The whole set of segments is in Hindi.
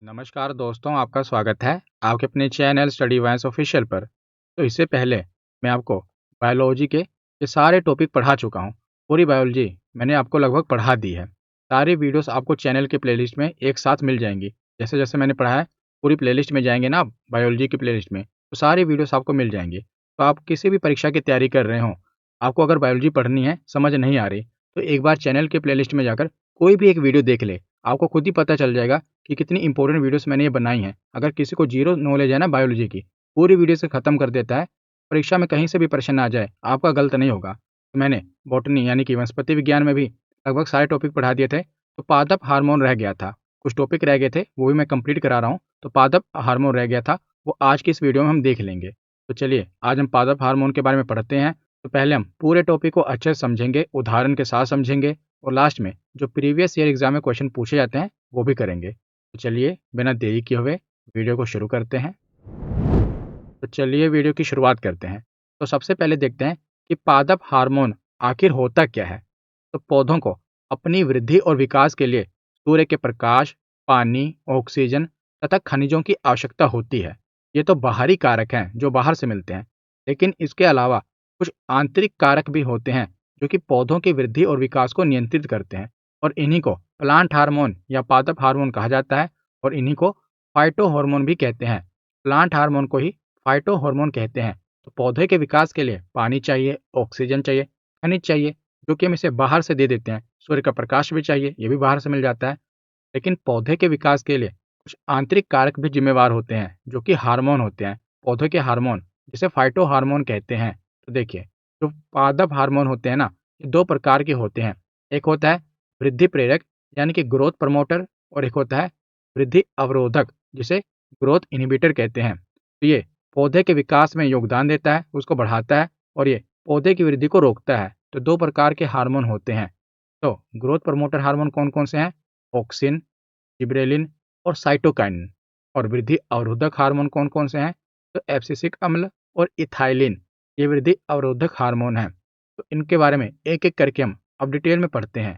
नमस्कार दोस्तों, आपका स्वागत है आपके अपने चैनल स्टडी वाइन्स ऑफिशियल पर। तो इससे पहले मैं आपको बायोलॉजी के ये सारे टॉपिक पढ़ा चुका हूँ। पूरी बायोलॉजी मैंने आपको लगभग पढ़ा दी है। सारी वीडियोस आपको चैनल के प्लेलिस्ट में एक साथ मिल जाएंगी। जैसे जैसे मैंने पढ़ा है पूरी प्लेलिस्ट में जाएंगे ना आप बायोलॉजी की प्लेलिस्ट में, तो सारी वीडियोस आपको मिल जाएंगी। तो आप किसी भी परीक्षा की तैयारी कर रहे हो, आपको अगर बायोलॉजी पढ़नी है, समझ नहीं आ रही, तो एक बार चैनल के प्लेलिस्ट में जाकर कोई भी एक वीडियो देख ले। आपको खुद ही पता चल जाएगा कि कितनी इंपॉर्टेंट वीडियोस मैंने ये बनाई हैं। अगर किसी को जीरो नॉलेज है ना बायोलॉजी की, पूरी वीडियो से खत्म कर देता है। परीक्षा में कहीं से भी प्रश्न आ जाए, आपका गलत नहीं होगा। तो मैंने बॉटनी यानी कि वनस्पति विज्ञान में भी लगभग सारे टॉपिक पढ़ा दिए थे। तो पादप हार्मोन रह गया था, कुछ टॉपिक रह गए थे, वो भी मैं कंप्लीट करा रहा हूँ। तो पादप हार्मोन रह गया था, वो आज की इस वीडियो में हम देख लेंगे। तो चलिए आज हम पादप हार्मोन के बारे में पढ़ते हैं। तो पहले हम पूरे टॉपिक को अच्छे से समझेंगे, उदाहरण के साथ समझेंगे, और लास्ट में जो प्रीवियस ईयर एग्जाम में क्वेश्चन पूछे जाते हैं वो भी करेंगे। तो चलिए बिना देरी किए हुए वीडियो को शुरू करते हैं। तो चलिए वीडियो की शुरुआत करते हैं। तो सबसे पहले देखते हैं कि पादप हार्मोन आखिर होता क्या है। तो पौधों को अपनी वृद्धि और विकास के लिए सूर्य के प्रकाश, पानी, ऑक्सीजन तथा खनिजों की आवश्यकता होती है। ये तो बाहरी कारक हैं जो बाहर से मिलते हैं, लेकिन इसके अलावा कुछ आंतरिक कारक भी होते हैं जो कि पौधों की वृद्धि और विकास को नियंत्रित करते हैं, और इन्हीं को प्लांट हार्मोन या पादप हार्मोन कहा जाता है, और इन्हीं को फाइटो हार्मोन भी कहते हैं। प्लांट हार्मोन को ही फाइटो हार्मोन कहते हैं। तो पौधे के विकास के लिए पानी चाहिए, ऑक्सीजन चाहिए, खनिज चाहिए, जो कि हम इसे बाहर से दे देते हैं। सूर्य का प्रकाश भी चाहिए, ये भी बाहर से मिल जाता है। लेकिन पौधे के विकास के लिए कुछ आंतरिक कारक भी जिम्मेवार होते हैं जो कि हार्मोन होते हैं, पौधे के हार्मोन, जिसे फाइटो हार्मोन कहते हैं। तो देखिए, जो पादप हार्मोन होते हैं ना, ये दो प्रकार के होते हैं। एक होता है वृद्धि प्रेरक यानी कि ग्रोथ प्रमोटर, और एक होता है वृद्धि अवरोधक जिसे ग्रोथ इनहिबिटर कहते हैं। तो ये पौधे के विकास में योगदान देता है, उसको बढ़ाता है, और ये पौधे की वृद्धि को रोकता है। तो दो प्रकार के हार्मोन होते हैं। तो ग्रोथ प्रमोटर हार्मोन कौन कौन से हैं? ऑक्सिन, जिब्रेलिन और साइटोकाइनिन। और वृद्धि अवरोधक हार्मोन कौन कौन से हैं? तो एब्सिसिक अम्ल और इथाइलिन, ये वृद्धि अवरोधक हार्मोन हैं। तो इनके बारे में एक एक करके हम अब डिटेल में पढ़ते हैं।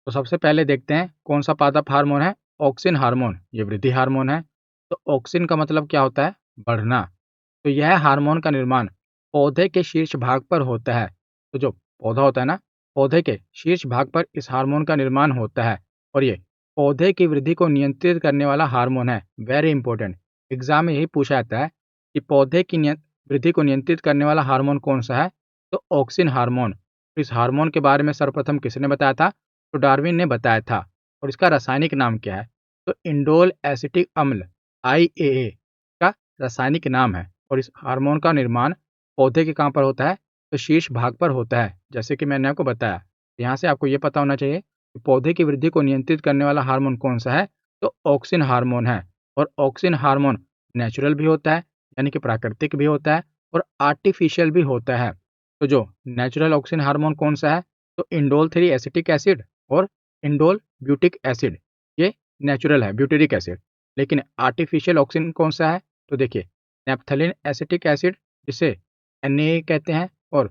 तो सबसे पहले देखते हैं कौन सा पादप हार्मोन है। ऑक्सिन हार्मोन, ये वृद्धि हार्मोन है। तो ऑक्सिन का मतलब क्या होता है? बढ़ना। तो यह हार्मोन का निर्माण पौधे के शीर्ष भाग पर होता है। तो जो पौधा होता है ना, पौधे के शीर्ष भाग पर इस हार्मोन का निर्माण होता है, और ये पौधे की वृद्धि को नियंत्रित करने वाला हार्मोन है। वेरी इंपॉर्टेंट, एग्जाम में यही पूछा जाता है कि पौधे की वृद्धि को नियंत्रित करने वाला हार्मोन कौन सा है? तो ऑक्सिन हार्मोन। इस हार्मोन के बारे में सर्वप्रथम किसने बताया था? तो डार्विन ने बताया था। और इसका रासायनिक नाम क्या है? तो इंडोल एसिटिक अम्ल, IAA का रासायनिक नाम है। और इस हार्मोन का निर्माण पौधे के कहाँ पर होता है? तो शीर्ष भाग पर होता है, जैसे कि मैंने आपको बताया। यहाँ से आपको ये पता होना चाहिए कि पौधे की वृद्धि को नियंत्रित करने वाला हार्मोन कौन सा है? तो ऑक्सिन हार्मोन है। और ऑक्सिन हार्मोन नेचुरल भी होता है, यानी कि प्राकृतिक भी होता है, और आर्टिफिशियल भी होता है। तो जो नेचुरल ऑक्सिन हार्मोन कौन सा है? तो इंडोल 3 एसिटिक एसिड और इंडोल ब्यूटिक एसिड, ये नेचुरल है, ब्यूटेरिक एसिड। लेकिन आर्टिफिशियल ऑक्सिन कौन सा है? तो देखिए, नेप्थलीन एसिटिक एसिड, जिसे Na कहते हैं, और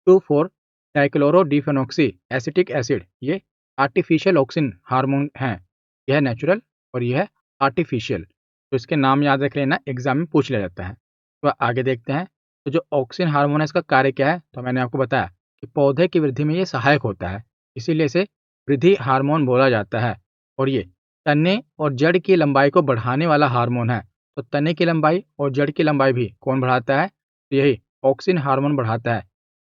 2,4 डाइक्लोरो डिफेनॉक्सी एसिटिक एसिड, ये आर्टिफिशियल ऑक्सिन हार्मोन हैं। यह नेचुरल और यह आर्टिफिशियल। तो इसके नाम याद रख लेना, एग्जाम में पूछ लिया जाता है। तो आगे देखते हैं। तो जो ऑक्सिन हार्मोन है, इसका कार्य क्या है? तो मैंने आपको बताया कि पौधे की वृद्धि में ये सहायक होता है, इसीलिए इसे वृद्धि हार्मोन बोला जाता है। और ये तने और जड़ की लंबाई को बढ़ाने वाला हार्मोन है। तो तने की लंबाई और जड़ की लंबाई भी कौन बढ़ाता है? तो यही ऑक्सिन हार्मोन बढ़ाता है।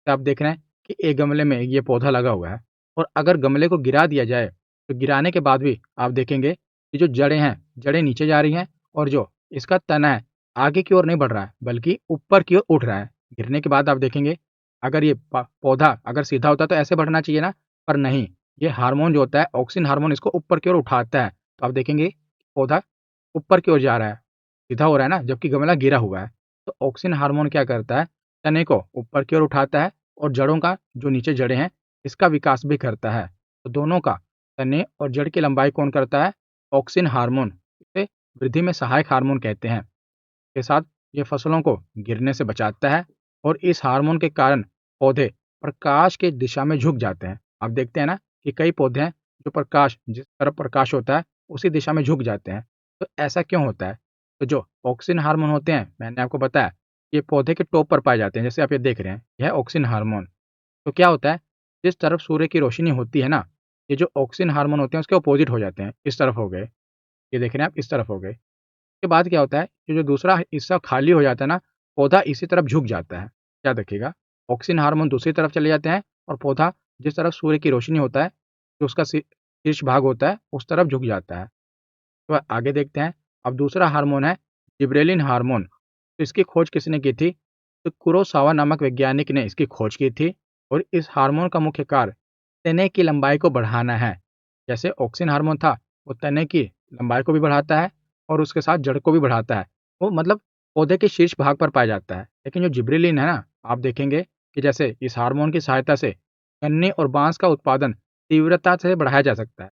तो आप देख रहे हैं कि एक गमले में ये पौधा लगा हुआ है, और अगर गमले को गिरा दिया जाए, तो गिराने के बाद भी आप देखेंगे कि जो जड़ें हैं, जड़ें नीचे जा रही हैं, और जो इसका तना है आगे की ओर नहीं बढ़ रहा है, बल्कि ऊपर की ओर उठ रहा है। गिरने के बाद आप देखेंगे, अगर ये पौधा अगर सीधा होता तो ऐसे बढ़ना चाहिए ना, पर नहीं, ये हार्मोन जो होता है ऑक्सिन हार्मोन, इसको ऊपर की ओर उठाता है। तो आप देखेंगे पौधा ऊपर की ओर जा रहा है, सीधा हो रहा है ना, जबकि गमला गिरा हुआ है। तो ऑक्सिन हार्मोन क्या करता है? तने को ऊपर की ओर उठाता है, और जड़ों का जो नीचे जड़ें हैं, इसका विकास भी करता है। तो दोनों का, तने और जड़ की लंबाई कौन करता है? Auxin hormone. इसे वृद्धि में सहायक हार्मोन कहते हैं। के साथ ये फसलों को गिरने से बचाता है, और इस हार्मोन के कारण पौधे प्रकाश की दिशा में झुक जाते हैं। आप देखते हैं ना कि कई पौधे हैं जो प्रकाश, जिस तरफ प्रकाश होता है उसी दिशा में झुक जाते हैं। तो ऐसा क्यों होता है? तो जो ऑक्सिन हार्मोन होते हैं, मैंने आपको बताया, ये पौधे के टॉप पर पाए जाते हैं, जैसे आप ये देख रहे हैं, यह है ऑक्सिन हार्मोन। तो क्या होता है, जिस तरफ सूर्य की रोशनी होती है ना, ये जो ऑक्सिन हार्मोन होते हैं उसके अपोजिट हो जाते हैं, इस तरफ हो गए, ये देख रहे हैं आप, इस तरफ हो गए। उसके बाद क्या होता है, ये जो दूसरा हिस्सा खाली हो जाता है ना, पौधा इसी तरफ झुक जाता है। याद रखिएगा, ऑक्सिन हार्मोन दूसरी तरफ चले जाते हैं और पौधा जिस तरफ सूर्य की रोशनी होता है, जो उसका शीर्ष भाग होता है, उस तरफ झुक जाता है। तो आगे देखते हैं। अब दूसरा हार्मोन है जिब्रेलिन हार्मोन। तो इसकी खोज किसने की थी? तो कुरोसावा नामक वैज्ञानिक ने इसकी खोज की थी। और इस हार्मोन का मुख्य कार्य तने की लंबाई को बढ़ाना है। जैसे ऑक्सिन हार्मोन था, वो तने की लंबाई को भी बढ़ाता है और उसके साथ जड़ को भी बढ़ाता है। वो मतलब पौधे के शीर्ष भाग पर पाया जाता है। लेकिन जो जिब्रेलिन है ना, आप देखेंगे कि जैसे इस हार्मोन की सहायता से गन्ने और बांस का उत्पादन तीव्रता से बढ़ाया जा सकता है।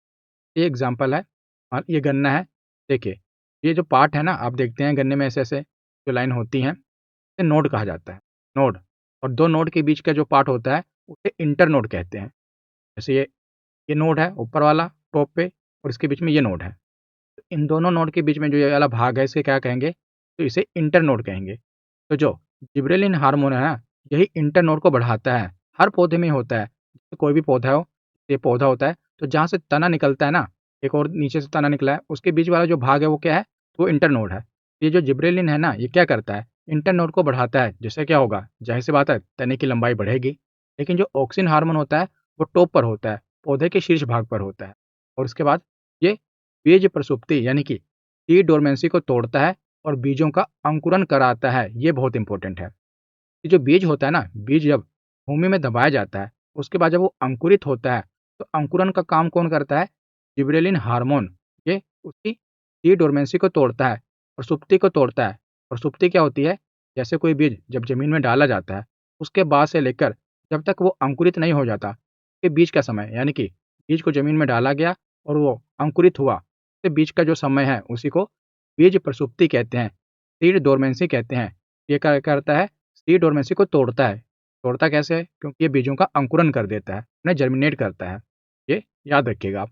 ये एग्जाम्पल है। और ये गन्ना है, देखिए, ये जो पार्ट है ना, आप देखते हैं गन्ने में ऐसे ऐसे जो लाइन होती हैं, इसे नोड कहा जाता है। नोड। और दो नोड के बीच का जो पार्ट होता है उसे इंटर नोड कहते हैं। जैसे ये नोड है ऊपर वाला टॉप पे, और इसके बीच में ये नोड है। तो इन दोनों नोड के बीच में जो ये वाला भाग है, इसे क्या कहेंगे? तो इसे इंटर नोड कहेंगे। तो जो जिब्रेलिन हार्मोन है ना, यही इंटर नोड को बढ़ाता है। हर पौधे में होता है। कोई भी पौधा हो, ये पौधा होता है, तो जहाँ से तना निकलता है ना, एक और नीचे से तना निकला है, उसके बीच वाला जो भाग है वो क्या है? तो वो इंटर नोड है। ये जो जिब्रेलिन है ना, ये क्या करता है? इंटर नोड को बढ़ाता है। जिससे क्या होगा? जाहिर सी बात है, तने की लंबाई बढ़ेगी। लेकिन जो ऑक्सिन हार्मोन होता है, वो टॉप पर होता है, पौधे के शीर्ष भाग पर होता है। और उसके बाद ये बीज प्रसुप्ति यानी कि सीड डोरमेंसी को तोड़ता है और बीजों का अंकुरन कराता है। ये बहुत इंपॉर्टेंट है। ये जो बीज होता है ना, बीज जब भूमि में दबाया जाता है, उसके बाद जब वो अंकुरित होता है, तो अंकुरन का काम कौन करता है? Gibberellin hormone. ये उसकी डी डोरमेंसी को तोड़ता है और सुप्ति को तोड़ता है। और सुप्ति क्या होती है? जैसे कोई बीज जब जमीन में डाला जाता है, उसके बाद से लेकर जब तक वो अंकुरित नहीं हो जाता, ये बीज का समय, यानी कि बीज को जमीन में डाला गया और वो अंकुरित हुआ, तो बीज का जो समय है उसी को बीज प्रसुप्ति कहते हैं, सीड डोरमेंसी कहते हैं। ये क्या करता है? सीड डोरमेंसी को तोड़ता है। तोड़ता कैसे है? क्योंकि ये बीजों का अंकुरन कर देता है, उन्हें जर्मिनेट करता है। ये याद रखिएगा आप।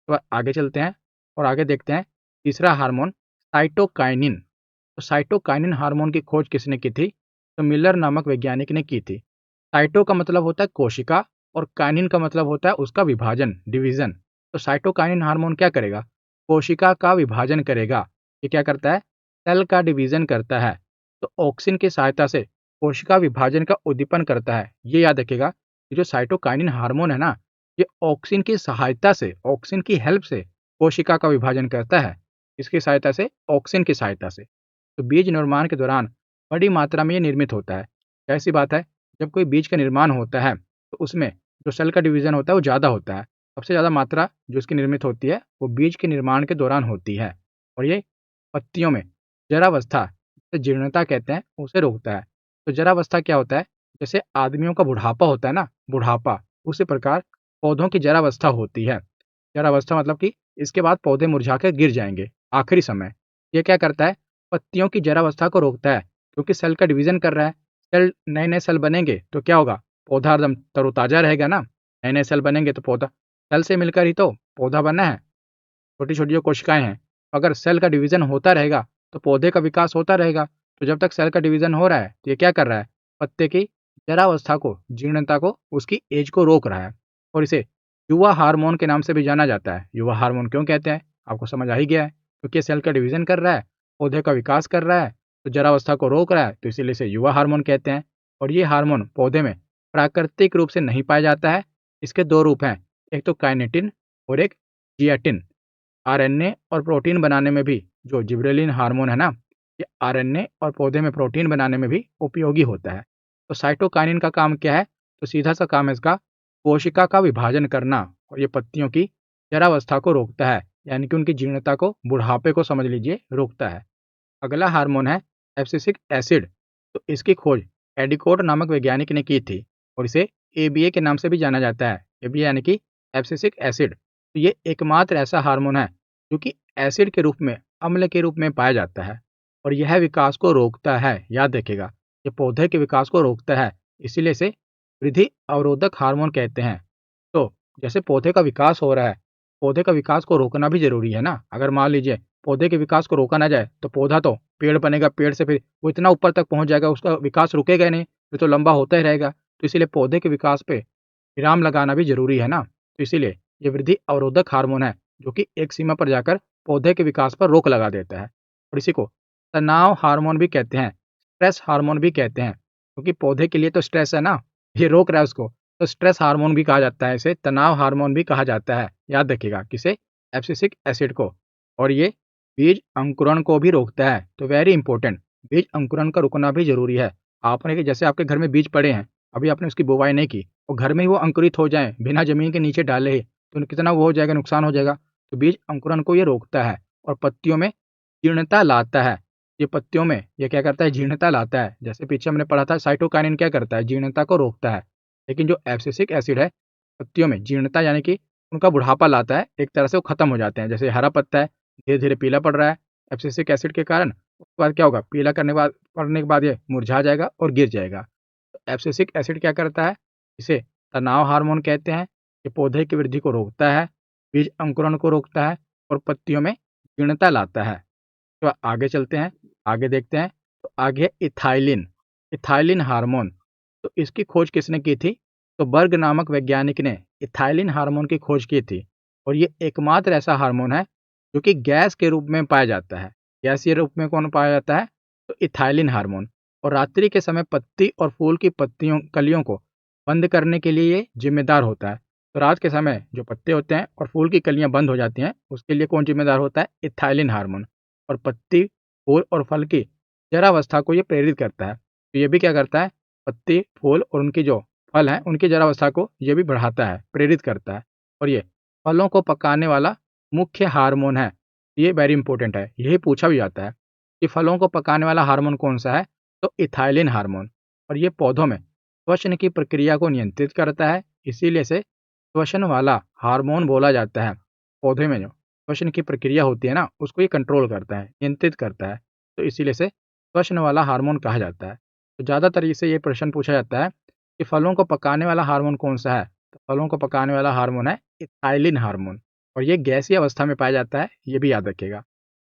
तो आगे चलते हैं और आगे देखते हैं तीसरा हार्मोन साइटोकाइनिन। तो साइटोकाइनिन हार्मोन की खोज किसने की थी? तो मिलर नामक वैज्ञानिक ने की थी। साइटो का मतलब होता है कोशिका और काइनिन का मतलब होता है उसका विभाजन, डिवीजन। तो साइटोकाइनिन हार्मोन क्या करेगा? कोशिका का विभाजन करेगा। ये क्या करता है? सेल का डिवीजन करता है। तो ऑक्सिन की सहायता से कोशिका विभाजन का उद्दीपन करता है। ये याद रखिएगा, ये जो साइटोकाइनिन हार्मोन है ना, ये ऑक्सिन की सहायता से, ऑक्सिन की हेल्प से कोशिका का विभाजन करता है। इसकी सहायता से, ऑक्सिन की सहायता से। तो बीज निर्माण के दौरान बड़ी मात्रा में ये निर्मित होता है। ऐसी बात है, जब कोई बीज का निर्माण होता है, तो उसमें जो सेल का डिवीजन होता है वो ज़्यादा होता है। सबसे ज़्यादा मात्रा जो इसकी निर्मित होती है वो बीज के निर्माण के दौरान होती है। और ये पत्तियों में जरावस्था, जिसे जीर्णता कहते हैं, उसे रोकता है। तो जरावस्था क्या होता है? जैसे आदमियों का बुढ़ापा होता है ना, बुढ़ापा, उसी प्रकार पौधों की जरावस्था होती है। जरावस्था मतलब कि इसके बाद पौधे मुरझाकर गिर जाएंगे, आखिरी समय। ये क्या करता है? पत्तियों की जरावस्था को रोकता है, क्योंकि सेल का डिवीजन कर रहा है। सेल, नए नए सेल बनेंगे तो क्या होगा? पौधा एकदम तरोताजा रहेगा ना। नए नए सेल बनेंगे तो पौधा, सेल से मिलकर ही तो पौधा बना है। छोटी छोटी जो कोशिकाएं हैं, अगर सेल का डिवीजन होता रहेगा तो पौधे का विकास होता रहेगा। तो जब तक सेल का डिवीजन हो रहा है, तो ये क्या कर रहा है? पत्ते की जरावस्था को, जीर्णता को, उसकी एज को रोक रहा है। और इसे युवा हार्मोन के नाम से भी जाना जाता है। युवा हार्मोन क्यों कहते हैं? आपको समझ आ ही गया है, क्योंकि सेल का डिवीजन कर रहा है, पौधे का विकास कर रहा है, तो जरावस्था को रोक रहा है, तो इसीलिए इसे युवा हार्मोन कहते हैं। और ये हार्मोन पौधे में प्राकृतिक रूप से नहीं पाया जाता है। इसके दो रूप हैं, एक तो काइनेटिन और एक जियाटिन। आरएनए और प्रोटीन बनाने में भी जो जिब्रेलिन हार्मोन है ना, ये आरएनए और पौधे में प्रोटीन बनाने में भी उपयोगी होता है। तो साइटोकाइनिन का काम क्या है? तो सीधा सा काम है इसका कोशिका का विभाजन करना, और ये पत्तियों की जरावस्था को रोकता है, यानी कि उनकी जीर्णता को, बुढ़ापे को समझ लीजिए, रोकता है। अगला हार्मोन है एब्सिसिक एसिड। तो इसकी खोज एडिकोट नामक वैज्ञानिक ने की थी और इसे एबीए के नाम से भी जाना जाता है। एबीए यानी कि एब्सिसिक एसिड। तो ये एकमात्र ऐसा हार्मोन है जो कि एसिड के रूप में, अम्ल के रूप में पाया जाता है और यह विकास को रोकता है। याद रखिएगा, ये पौधे के विकास को रोकता है, इसीलिए इसे वृद्धि अवरोधक हार्मोन कहते हैं। तो जैसे पौधे का विकास हो रहा है, पौधे का विकास को रोकना भी ज़रूरी है ना। अगर मान लीजिए पौधे के विकास को रोका ना जाए तो पौधा तो पेड़ बनेगा, पेड़ से फिर वो इतना ऊपर तक पहुँच जाएगा, उसका विकास रुकेगा ही नहीं, फिर तो लंबा होता ही रहेगा। तो इसीलिए पौधे के विकास पे विराम लगाना भी ज़रूरी है ना। तो इसीलिए ये वृद्धि अवरोधक हार्मोन है, जो कि एक सीमा पर जाकर पौधे के विकास पर रोक लगा देता है। और इसी को तनाव हार्मोन भी कहते हैं, स्ट्रेस हार्मोन भी कहते हैं, क्योंकि पौधे के लिए तो स्ट्रेस है ना, ये रोक रहा है उसको। तो स्ट्रेस हार्मोन भी कहा जाता है इसे, तनाव हार्मोन भी कहा जाता है। याद रखिएगा किसे? एब्सिसिक एसिड को। और ये बीज अंकुरण को भी रोकता है। तो वेरी इंपॉर्टेंट, बीज अंकुरण का रुकना भी जरूरी है। आपने कि जैसे आपके घर में बीज पड़े हैं, अभी आपने उसकी बुवाई नहीं की और घर में ही वो अंकुरित हो जाए बिना जमीन के नीचे डाले ही, तो कितना वो हो जाएगा, नुकसान हो जाएगा। तो बीज अंकुरण को ये रोकता है और पत्तियों में जीर्णता लाता है। ये पत्तियों में ये क्या करता है? जीर्णता लाता है। जैसे पीछे हमने पढ़ा था साइटोकाइनिन क्या करता है? जीर्णता को रोकता है। लेकिन जो एब्सिसिक एसिड है, पत्तियों में जीर्णता यानी कि उनका बुढ़ापा लाता है। एक तरह से वो खत्म हो जाते हैं। जैसे हरा पत्ता है, धीरे धीरे पीला पड़ रहा है एब्सिसिक एसिड के कारण, उसके बाद क्या होगा? पीला करने के बाद पड़ने के बाद ये मुरझा जाएगा और गिर जाएगा। तो एब्सिसिक एसिड क्या करता है? इसे तनाव हार्मोन कहते हैं। ये पौधे की वृद्धि को रोकता है, बीज अंकुरण को रोकता है और पत्तियों में जीर्णता लाता है। तो आगे चलते हैं, आगे देखते हैं। तो आगे इथाइलिन, इथाइलिन हार्मोन। तो इसकी खोज किसने की थी? तो बर्ग नामक वैज्ञानिक ने इथाइलिन हार्मोन की खोज की थी। और ये एकमात्र ऐसा हार्मोन है जो कि गैस के रूप में पाया जाता है। गैसीय रूप में कौन पाया जाता है? तो इथाइलिन हार्मोन। और रात्रि के समय पत्ती और फूल की पत्तियों कलियों को बंद करने के लिए ये जिम्मेदार होता है। तो रात के समय जो पत्ते होते हैं और फूल की कलियां बंद हो जाती हैं, उसके लिए कौन जिम्मेदार होता है? Ethylene hormone. और पत्ती, फूल और फल की जरावस्था को ये प्रेरित करता है। तो ये भी क्या करता है? पत्ती, फूल और उनकी जो फल हैं, उनकी जरावस्था को ये भी बढ़ाता है, प्रेरित करता है। और ये फलों को पकाने वाला मुख्य हार्मोन है। ये वेरी इंपॉर्टेंट है, यही पूछा भी जाता है कि फलों को पकाने वाला हार्मोन कौन सा है? तो इथाइलिन हार्मोन। और ये पौधों में श्वसन की प्रक्रिया को नियंत्रित करता है, इसीलिए इसे श्वसन वाला हार्मोन बोला जाता है। पौधे में जो श्वसन की प्रक्रिया होती है ना, उसको ये कंट्रोल करता है, नियंत्रित करता है। तो इसीलिए इसे श्वसन वाला हार्मोन कहा जाता है। तो ज़्यादातर इसे ये प्रश्न पूछा जाता है कि फलों को पकाने वाला हार्मोन कौन सा है? तो फलों को पकाने वाला हार्मोन है इथाइलिन हार्मोन। और ये गैसीय अवस्था में पाया जाता है, ये भी याद रखिएगा।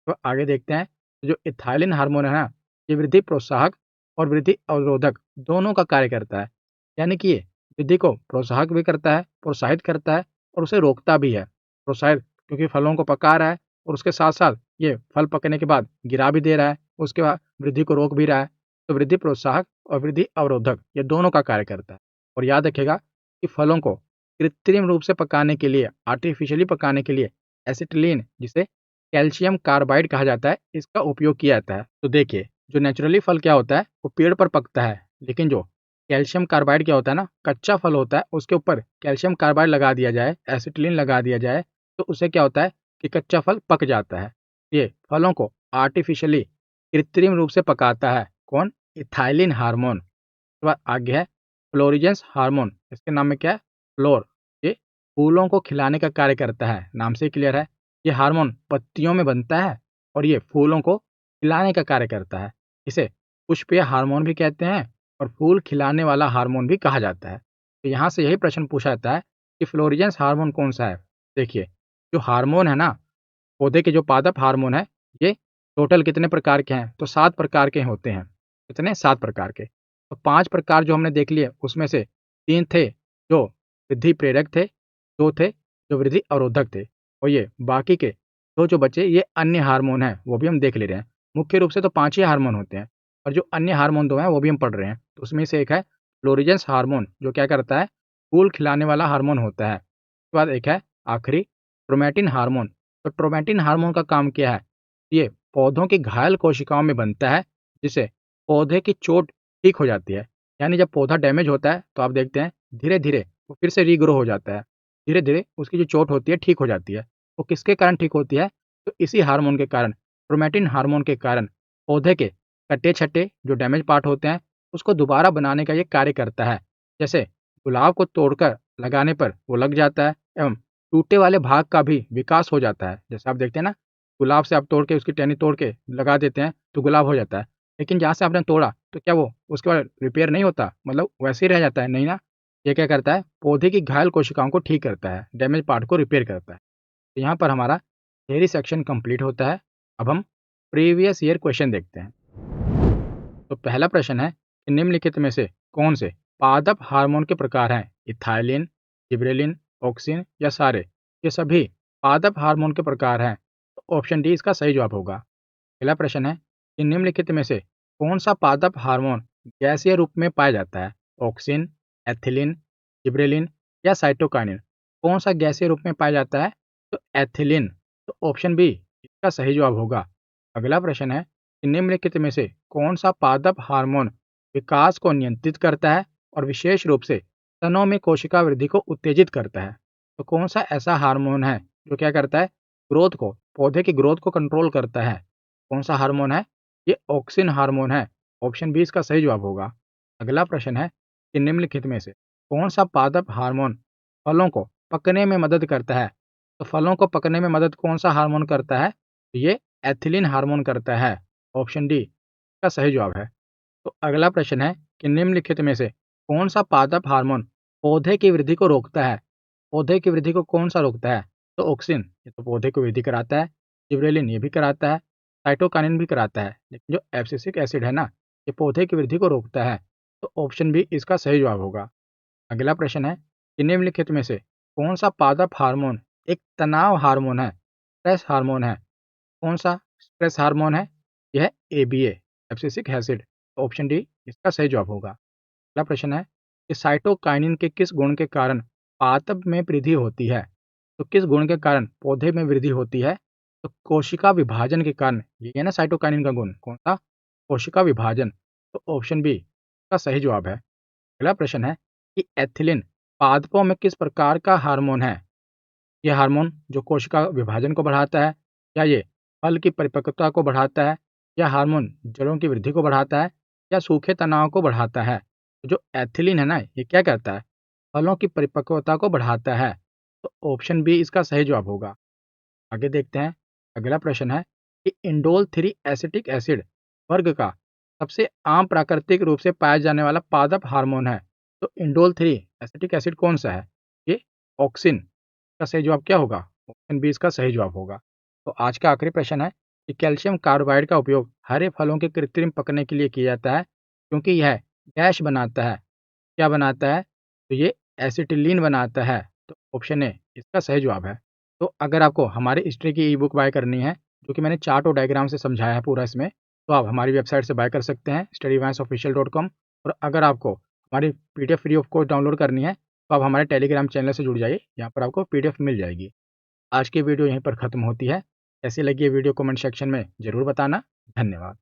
तो आगे देखते हैं। तो जो इथाइलिन हार्मोन है ना, ये वृद्धि प्रोत्साहक और वृद्धि अवरोधक दोनों का कार्य करता है। यानी कि ये वृद्धि को प्रोत्साहक भी करता है, प्रोत्साहित करता है और उसे रोकता भी है। प्रोत्साहित क्योंकि फलों को पका रहा है और उसके साथ साथ ये फल पकने के बाद गिरा भी दे रहा है, उसके बाद वृद्धि को रोक भी रहा है। तो वृद्धि प्रोत्साहक और वृद्धि अवरोधक ये दोनों का कार्य करता है। और याद रखिएगा कि फलों को कृत्रिम रूप से पकाने के लिए, आर्टिफिशियली पकाने के लिए एसिटिलीन, जिसे कैल्शियम कार्बाइड कहा जाता है, इसका उपयोग किया जाता है। तो देखिए, जो नेचुरली फल क्या होता है, वो पेड़ पर पकता है। लेकिन जो कैल्शियम कार्बाइड क्या होता है ना, कच्चा फल होता है, उसके ऊपर कैल्शियम कार्बाइड लगा दिया जाए, एसिटिलीन लगा दिया जाए, तो उससे क्या होता है कि कच्चा फल पक जाता है। ये फलों को आर्टिफिशियली, कृत्रिम रूप से पकाता है। कौन? Ethylene hormone. उसके बाद आगे है फ्लोरिजेंस हार्मोन। इसके नाम में क्या है? फ्लोर। ये फूलों को खिलाने का कार्य करता है, नाम से क्लियर है। ये हार्मोन पत्तियों में बनता है और ये फूलों को खिलाने का कार्य करता है। इसे पुष्पीय हार्मोन भी कहते हैं और फूल खिलाने वाला हार्मोन भी कहा जाता है। तो यहाँ से यही प्रश्न पूछा जाता है कि फ्लोरिजेंस हार्मोन कौन सा है? देखिए, जो हार्मोन है ना, पौधे के जो पादप हार्मोन है, ये टोटल कितने प्रकार के हैं? तो 7 प्रकार के होते हैं। कितने? 7 प्रकार के। तो 5 प्रकार जो हमने देख लिए, उसमें से 3 थे जो वृद्धि प्रेरक थे, 2 थे जो वृद्धि अवरोधक थे और ये बाकी के 2 जो बचे, ये अन्य हार्मोन हैं, वो भी हम देख ले रहे हैं। मुख्य रूप से तो 5 ही हार्मोन होते हैं और जो अन्य हार्मोन 2 हैं, वो भी हम पढ़ रहे हैं। तो उसमें से एक है फ्लोरिजेंस हार्मोन, जो क्या करता है? फूल खिलाने वाला हार्मोन होता है। उसके बाद एक है आखिरी क्रोमैटिन हार्मोन। तो क्रोमैटिन हार्मोन का काम क्या है? ये पौधों की घायल कोशिकाओं में बनता है, जिससे पौधे की चोट ठीक हो जाती है। यानी जब पौधा डैमेज होता है, तो आप देखते हैं धीरे-धीरे वो फिर से रीग्रो हो जाता है। धीरे-धीरे उसकी जो चोट होती है ठीक हो जाती है। वो किसके कारण ठीक होती है? तो इसी हार्मोन के कारण, क्रोमैटिन हार्मोन के कारण पौधे के कटे-छटे जो डैमेज पार्ट होते हैं, उसको दोबारा बनाने का ये कार्य करता है। जैसे गुलाब को तोड़कर लगाने पर वो लग जाता है एवं टूटे वाले भाग का भी विकास हो जाता है। जैसे आप देखते हैं ना, गुलाब से आप तोड़ के उसकी टहनी तोड़ के लगा देते हैं, तो गुलाब हो जाता है। लेकिन जहाँ से आपने तोड़ा, तो क्या वो उसके बाद रिपेयर नहीं होता? मतलब वैसे ही रह जाता है? नहीं ना। ये क्या करता है? पौधे की घायल कोशिकाओं को ठीक करता है, डैमेज पार्ट को रिपेयर करता है। तो यहाँ पर हमारा थ्योरी सेक्शन कंप्लीट होता है। अब हम प्रीवियस ईयर क्वेश्चन देखते हैं। तो पहला प्रश्न है कि निम्नलिखित में से कौन से पादप हार्मोन के प्रकार हैं? इथाइलिन, जिबरेलिन, ऑक्सिन या सारे? ये सभी पादप हार्मोन के प्रकार हैं। तो ऑप्शन डी इसका सही जवाब होगा। अगला प्रश्न है कि निम्नलिखित में से कौन सा पादप हार्मोन गैसीय रूप में पाया जाता है? ऑक्सिन, एथिलीन, जिब्रेलिन या साइटोकाइनिन? कौन सा गैसीय रूप में पाया जाता है? तो एथिलीन। तो ऑप्शन बी इसका सही जवाब होगा। अगला प्रश्न है कि निम्नलिखित में से कौन सा पादप हार्मोन विकास को नियंत्रित करता है और विशेष रूप से स्तनों में कोशिका वृद्धि को उत्तेजित करता है? तो कौन सा ऐसा हार्मोन है जो क्या करता है? ग्रोथ को, पौधे की ग्रोथ को कंट्रोल करता है। कौन सा हार्मोन है? ये ऑक्सिन हार्मोन है। ऑप्शन बी इसका सही जवाब होगा। अगला प्रश्न है कि निम्नलिखित में से कौन सा पादप हार्मोन फलों को पकने में मदद करता है? तो फलों को पकने में मदद कौन सा हार्मोन करता है? तो ये एथिलीन हार्मोन करता है। ऑप्शन डी इसका सही जवाब है। तो अगला प्रश्न है कि निम्नलिखित में से कौन सा पादप हार्मोन पौधे की वृद्धि को रोकता है? पौधे की वृद्धि को कौन सा रोकता है? तो ऑक्सिन, ये तो पौधे को वृद्धि कराता है। जिब्रेलिन ये भी कराता है। साइटोकाइनिन भी कराता है। लेकिन जो एब्सिसिक एसिड है ना, ये पौधे की वृद्धि को रोकता है। तो ऑप्शन बी इसका सही जवाब होगा। अगला प्रश्न है कि निम्नलिखित में से कौन सा पादप हार्मोन एक तनाव हार्मोन है, स्ट्रेस हार्मोन है? कौन सा स्ट्रेस हार्मोन है? यह है ABA, abscisic acid. Option D इसका सही जवाब होगा। अगला प्रश्न है कि साइटोकाइनिन के किस गुण के कारण पादप में वृद्धि होती है? तो किस गुण के कारण पौधे में वृद्धि होती है? तो कोशिका विभाजन के कारण। ये है ना साइटोकाइनिन का गुण, कौन सा? कोशिका विभाजन। तो ऑप्शन बी का सही जवाब है। अगला प्रश्न है कि एथिलीन पादपों में किस प्रकार का हार्मोन है? यह हार्मोन जो कोशिका विभाजन को बढ़ाता है, या ये फल की परिपक्वता को बढ़ाता है, या हार्मोन जड़ों की वृद्धि को बढ़ाता है, या सूखे तनाव को बढ़ाता है? तो जो एथिलीन है ना, ये क्या करता है? फलों की परिपक्वता को बढ़ाता है। तो ऑप्शन बी इसका सही जवाब होगा। आगे देखते हैं। अगला प्रश्न है कि इंडोल 3 एसिटिक एसिड वर्ग का सबसे आम प्राकृतिक रूप से पाया जाने वाला पादप हार्मोन है। तो इंडोल 3 एसिटिक एसिड कौन सा है? ये ऑक्सिन का सही जवाब क्या होगा? ऑप्शन बी इसका सही जवाब होगा। तो आज का आखिरी प्रश्न है कि कैल्शियम कार्बाइड का उपयोग हरे फलों के कृत्रिम पकने के लिए किया जाता है क्योंकि यह गैस बनाता है। क्या बनाता है? तो ये एसिटिलीन बनाता है। तो ऑप्शन ए इसका सही जवाब है। तो अगर आपको हमारी हिस्ट्री की ई बुक बाय करनी है, जो कि मैंने चार्ट और डायग्राम से समझाया है पूरा इसमें, तो आप हमारी वेबसाइट से बाय कर सकते हैं studyvanceofficial.com। और अगर आपको हमारी PDF free of cost download करनी है, तो आप हमारे टेलीग्राम चैनल से जुड़ जाइए, यहाँ पर आपको पीडीएफ मिल जाएगी। आज की वीडियो यहीं पर ख़त्म होती है। कैसी लगी ये वीडियो कमेंट सेक्शन में ज़रूर बताना। धन्यवाद।